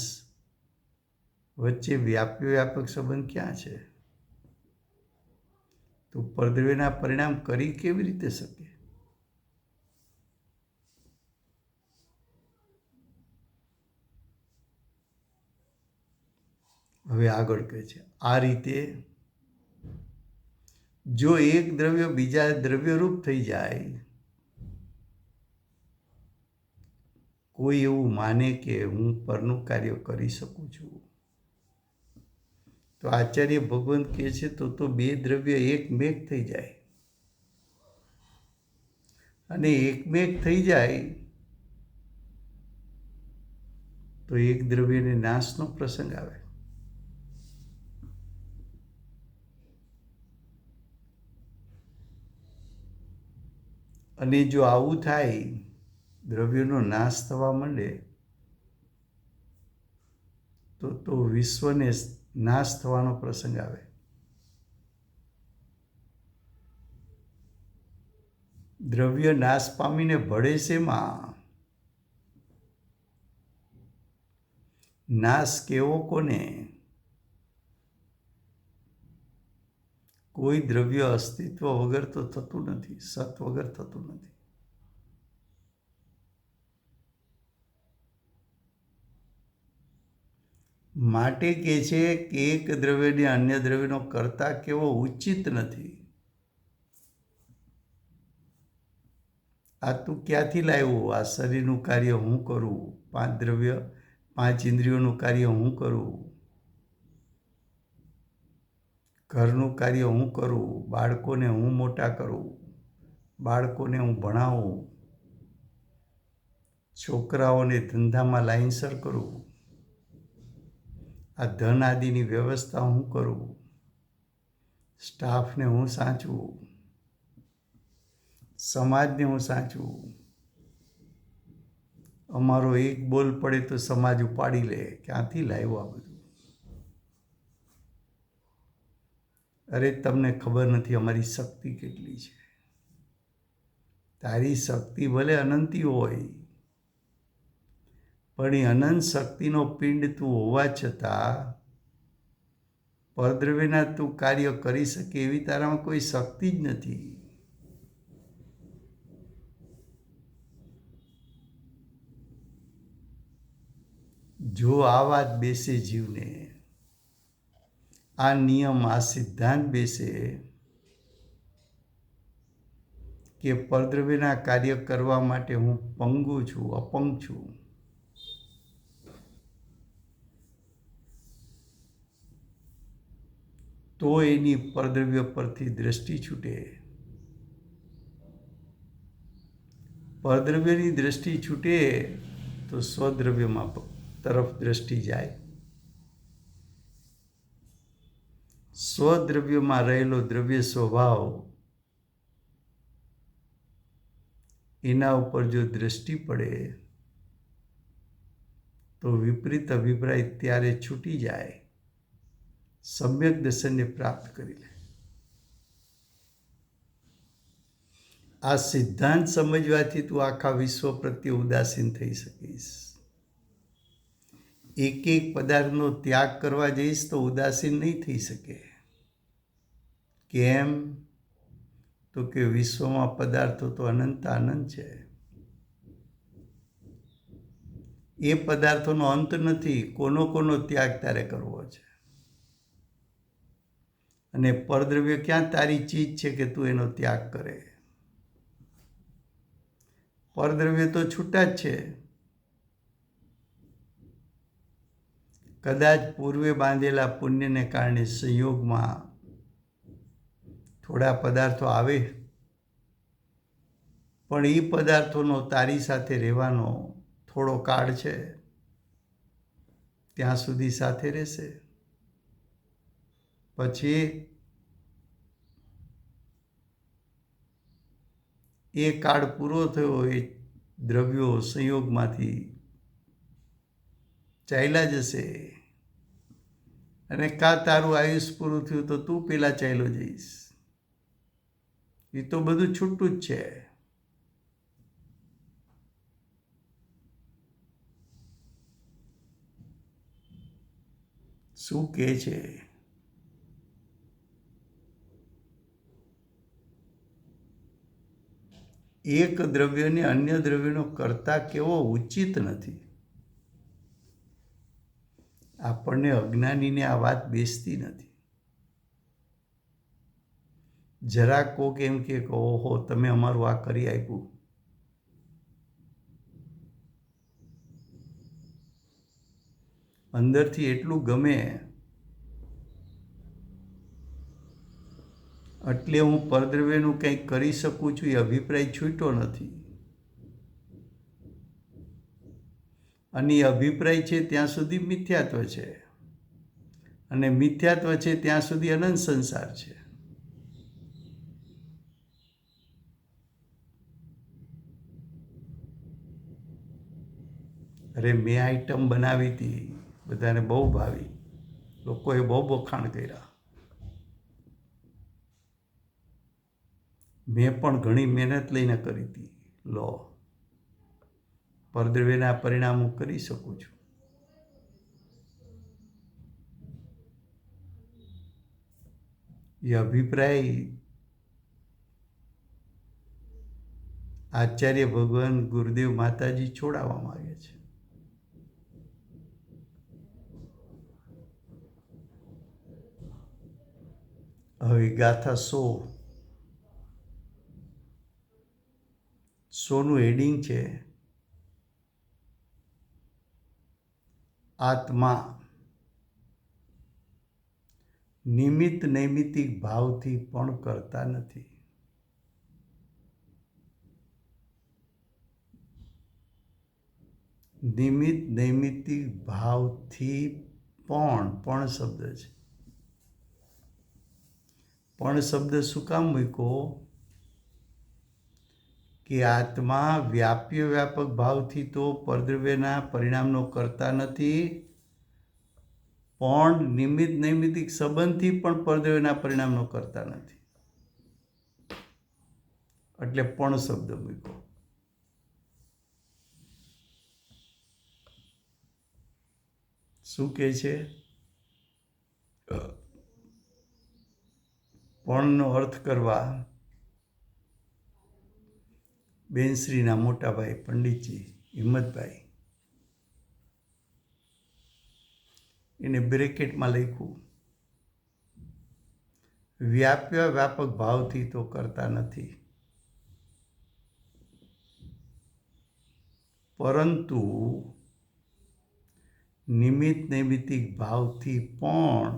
વચ્ચે વ્યાપક સંબંધ ક્યાં છે? તું પરદ્રવ્યના પરિણામ કરી કેવી રીતે શકે? હવે આગળ કહે છે, આ રીતે જો એક દ્રવ્ય બીજા દ્રવ્યરૂપ થઈ જાય, કોઈ એવું માને કે હું પરનું કાર્ય કરી શકું છું, તો આચાર્ય ભગવાન કહે છે તો 2 દ્રવ્ય એકમેક થઈ જાય. અને એકમેક થઈ જાય તો એક દ્રવ્યને નાશનો પ્રસંગ આવે. અને જો આવું થાય, દ્રવ્યનો નાશ થવા માંડે, તો વિશ્વને નાશ થવાનો પ્રસંગ આવે. દ્રવ્ય નાશ પામીને ભળે શેમાં? નાશ કેવો કોને? કોઈ દ્રવ્ય અસ્તિત્વ વગર તો થતું નથી, સત વગર થતું નથી. માટે કહે છે કે એક દ્રવ્યને અન્ય દ્રવ્યનો કરતા કેવો ઉચિત નથી. આ તું ક્યાંથી લાવ્યો? આ શરીરનું કાર્ય હું કરું, 5 દ્રવ્ય 5 ઇન્દ્રિયોનું કાર્ય હું કરું, ઘરનું કાર્ય હું કરું, બાળકોને હું મોટા કરું, બાળકોને હું ભણાવું, છોકરાઓને ધંધામાં લાઈનસર કરું, આ ધન આદિની વ્યવસ્થા હું કરું, સ્ટાફને હું સાચવું, સમાજને હું સાચવું. અમારો એક બોલ પડે તો સમાજ ઉપાડી લે. ક્યાંથી લાવ્યો આ બધું? અરે તમને ખબર નથી અમારી શક્તિ કેટલી છે. તારી શક્તિ ભલે અનંતી હોય, પણ એ અનંત શક્તિનો પિંડ તું હોવા છતાં પરદ્રવ્યના તું કાર્ય કરી શકે એવી તારામાં કોઈ શક્તિ જ નથી. જો આ વાત બેસે જીવને, આ નિયમ, આ સિદ્ધાંત બેસે કે પરદ્રવ્યના કાર્ય કરવા માટે હું પંગુ છું, અપંગ છું, તો એની પરદ્રવ્ય પરથી દ્રષ્ટિ છૂટે. પરદ્રવ્યની દ્રષ્ટિ છૂટે તો સ્વદ્રવ્યમાં તરફ દ્રષ્ટિ જાય. સ્વદ્રવ્યમાં રહેલો દ્રવ્ય સ્વભાવ, એના ઉપર જો દ્રષ્ટિ પડે તો વિપરીત અભિપ્રાય ત્યારે છૂટી જાય, સમ્યક દર્શનને પ્રાપ્ત કરી લે. આ સિદ્ધાંત સમજવાથી તું આખા વિશ્વ પ્રત્યે ઉદાસીન થઈ શકીશ. એક એક પદાર્થનો ત્યાગ કરવા જઈશ તો ઉદાસીન નહીં થઈ શકે. કેમ? તો કે વિશ્વમાં પદાર્થો તો અનંત અનંત છે. એ પદાર્થોનો અંત નથી. કોનો ત્યાગ તારે કરવો છે? અને પરદ્રવ્ય ક્યાં તારી ચીજ છે કે તું એનો ત્યાગ કરે? પરદ્રવ્ય તો છૂટા જ છે. કદાચ પૂર્વે બાંધેલા પુણ્યને કારણે સંયોગમાં થોડા પદાર્થો આવે, પણ એ પદાર્થોનો તારી સાથે રહેવાનો થોડો કાળ છે, ત્યાં સુધી સાથે રહેશે. પછી એ કાળ પૂરો થયો, એ દ્રવ્યો સંયોગમાંથી ચાલ્યા જશે, અને કાં તારું આયુષ પૂરું થયું તો તું પેલા ચાલ્યો જઈશ. એ તો બધું છૂટું જ છે. શું કહે છે? એક દ્રવ્યને અન્ય દ્રવ્યનો કરતા કેવો ઉચિત નથી. આપણને અજ્ઞાનીને આ વાત બેસતી નથી. જરા કોક એમ કે ઓહો તમે અમારું આ કરી આપ્યું. અંદરથી એટલું ગમે એટલે હું પરદ્રવ્યનું કંઈક કરી શકું છું એ અભિપ્રાય છૂટ્યો નથી. અને એ અભિપ્રાય છે ત્યાં સુધી મિથ્યાત્વ છે, અને મિથ્યાત્વ છે ત્યાં સુધી અનંત સંસાર છે. અરે મેં આઈટમ બનાવી હતી, બધાને બહુ ભાવી, લોકોએ બહુ વખાણ કર્યા. મેં પણ ઘણી મહેનત લઈને કરી હતી. લો, પરદ્રવ્યના પરિણામ હું કરી શકું છું. એ અભિપ્રાય આચાર્ય ભગવાન ગુરુદેવ માતાજી છોડાવવા માંગે છે. હવે ગાથા 100નું હેડિંગ છે આત્મા નિમિત્ત નૈમિત્તિક ભાવથી પણ કરતા નથી. નિમિત્ત નૈમિત્તિક ભાવથી પણ શબ્દ છે. પણ શબ્દ શું કામ મૂક્યો? કે આત્મા વ્યાપ્ય વ્યાપક ભાવથી તો પરદ્રવ્યના પરિણામનો કરતા નથી, પણ નિમિત્ત નૈમિત્તિક સંબંધથી પણ પરદ્રવ્યના પરિણામનો કરતા નથી. એટલે પણ શબ્દ મૂક્યો. શું કહે છે? પણનો અર્થ કરવા બેનશ્રીના મોટાભાઈ પંડિતજી હિંમતભાઈ એને બ્રેકેટમાં લખ્યું, વ્યાપ્ય વ્યાપક ભાવથી તો કરતા નથી, પરંતુ નિમિત્ત નૈમિત્તિક ભાવથી પણ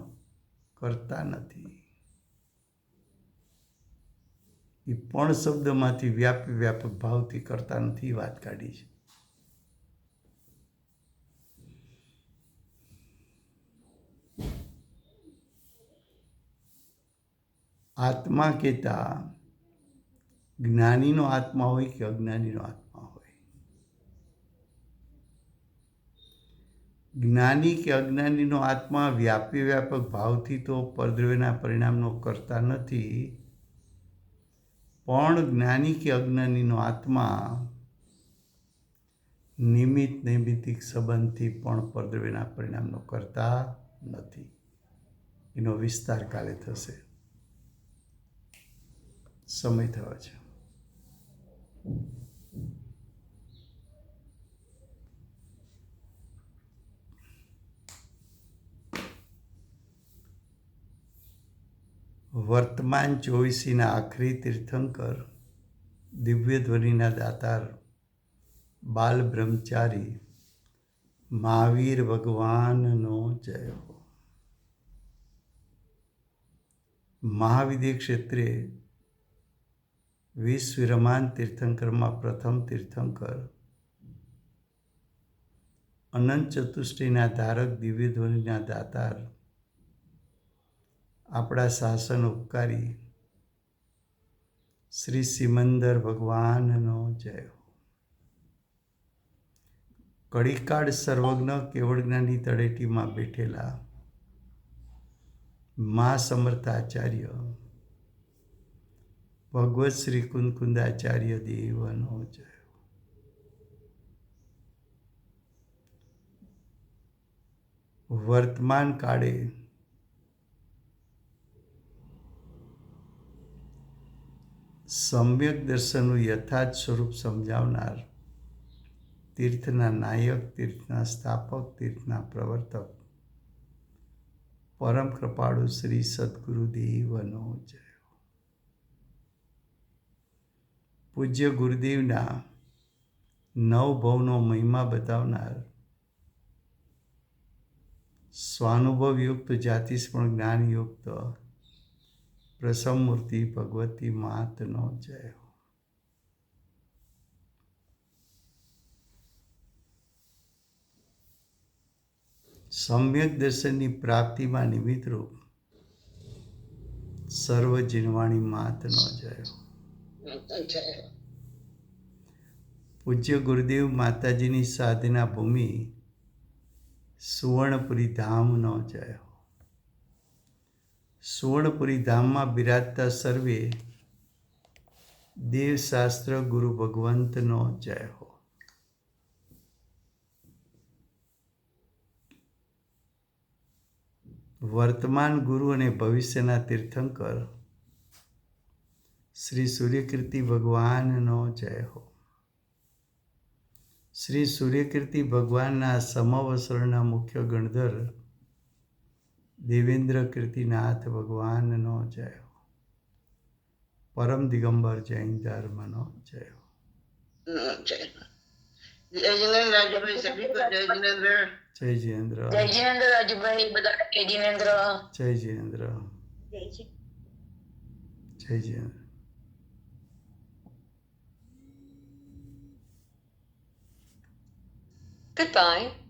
કરતા નથી. એ પણ શબ્દમાંથી વ્યાપ્ય વ્યાપક ભાવથી કરતા નથી વાત કાઢી છે. આત્મા કહેતા જ્ઞાનીનો આત્મા હોય કે અજ્ઞાનીનો આત્મા હોય, જ્ઞાની કે અજ્ઞાનીનો આત્મા વ્યાપી વ્યાપક ભાવથી તો પરદ્રવ્યના પરિણામનો કરતા નથી, પણ જ્ઞાની કે અજ્ઞાનીનો આત્મા નિમિત્ત નૈમિત્તિક સંબંધથી પણ પરદ્રવ્યના પરિણામનો કરતા નથી. એનો વિસ્તાર કાલે થશે. સમય થયો છે. વર્તમાન 24ના આખરી તીર્થંકર, દિવ્ય ધ્વનિના દાતાર, બાલ બ્રહ્મચારી મહાવીર ભગવાનનો જય હો. મહાવિદ્ય ક્ષેત્રે વિશ્વરમાન તીર્થંકરમાં પ્રથમ તીર્થંકર, અનંત ચતુષ્ટયના ધારક, દિવ્ય ધ્વનિના દાતાર, આપણા શાસન ઉપકારી શ્રી સિમંદર ભગવાનનો જય હો. કડીકાળ સર્વજ્ઞ કેવળ જ્ઞાની તળેટીમાં બેઠેલા મા સમર્થાચાર્ય ભગવત શ્રી કુંદકુંદાચાર્ય દેવનો જય હો. વર્તમાન કાળે સમ્યક દર્શનનું યથાર્થ સ્વરૂપ સમજાવનાર તીર્થના નાયક, તીર્થના સ્થાપક, તીર્થના પ્રવર્તક પરમ કૃપાળુ શ્રી સદગુરુદેવનો જય હો. પૂજ્ય ગુરુદેવના નવ ભવનો મહિમા બતાવનાર સ્વાનુભવયુક્ત જાતિસ્મરણ જ્ઞાનયુક્ત પ્રસમમૂર્તિ ભગવતી માતનો જય હો. સમ્યક દર્શનની પ્રાપ્તિમાં નિમિત્તરૂપ સર્વ જીનવાણી માતનો જય હો. પૂજ્ય ગુરુદેવ માતાજીની સાધના ભૂમિ સુવર્ણપુરી ધામનો જય હો. સુવર્ણપુરી ધામમાં બિરાજતા સર્વે દેવશાસ્ત્ર ગુરુ ભગવંતનો જય હો. વર્તમાન ગુરુ અને ભવિષ્યના તીર્થંકર શ્રી સૂર્યકીર્તિ ભગવાનનો જય હો. શ્રી સૂર્યકીર્તિ ભગવાનના સમવસરણના મુખ્ય ગણધર દેવેન્દ્ર કીર્તિનાથ ભગવાનનો જય હો. પરમ દિગંબર જૈન ધર્મનો જય હો. જય જિનેન્દ્ર રાજુભાઈ, સભી को जय जिनेन्द्र. જય જીનેન્દ્ર. जय जिनेन्द्र રાજુભાઈ, બધા જય जिनेन्द्र. જય જીનેન્દ્ર. જય જીનેન્દ્ર. Goodbye.